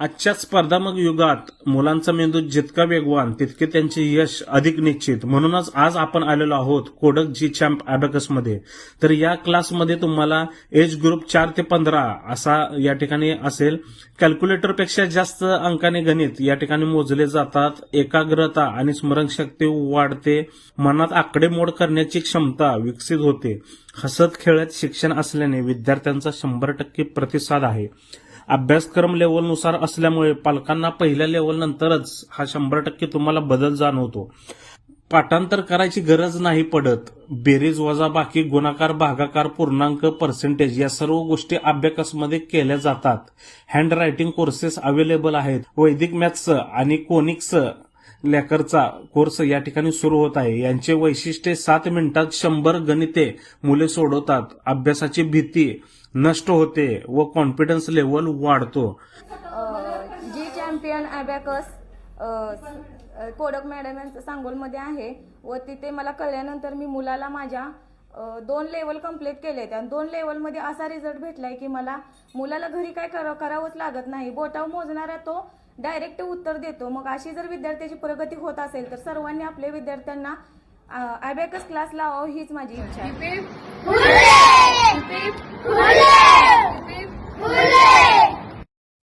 आजच्या स्पर्धात्मक युगात मुलांचा मेंदू जितका वेगवान तितके त्यांचे यश अधिक निश्चित. म्हणूनच आज आपण आलेलो आहोत कोडक जी चॅम्प अबॅकसमध्ये. तर या क्लासमध्ये तुम्हाला एज ग्रुप 4 ते 15 असा या ठिकाणी असेल. कॅल्क्युलेटरपेक्षा जास्त अंकाने गणित या ठिकाणी मोजले जातात. एकाग्रता आणि स्मरणशक्ती वाढते. मनात आकडेमोड करण्याची क्षमता विकसित होते. हसत खेळत शिक्षण असल्याने विद्यार्थ्यांचा 100% प्रतिसाद आहे. अभ्यासक्रम लेवलनुसार असल्यामुळे पालकांना पहिल्या लेवल नंतरच हा 100% तुम्हाला बदल जाणवतो. पाठांतर करायची गरज नाही पडत. बेरीज वजाबाकी गुणाकार भागाकार पूर्णांक पर्सेंटेज या सर्व गोष्टी अबॅकसमध्ये केल्या जातात. हँड रायटिंग कोर्सेस अवेलेबल आहेत. वैदिक मॅथ्स आणि कोनिक्स लॅकरचा कोर्स या ठिकाणी सुरू होत आहे. यांचे वैशिष्ट्य 7 मिनिटात 100 गणिते मुले सोडवतात. अभ्यासाची भीती नष्ट होते व कॉन्फिडन्स लेवल वाढतो. जी चॅम्पियन अबॅकस कोडक मॅडम यांचं सांगोलमध्ये आहे व तिथे मला कळल्यानंतर मी मुलाला माझ्या 2 लेवल कंप्लीट केले. त्या 2 लेवलमध्ये असा रिझल्ट भेटलाय की मला मुलाला घरी काय करावंच लागत नाही. बोटावर मोजणारा तो डायरेक्ट उत्तर देतो. मग अशी जर विद्यार्थ्याची प्रगती होत असेल तर सर्वांनी आपल्या विद्यार्थ्यांना अबॅकस क्लास लावावं हीच माझी इच्छा आहे.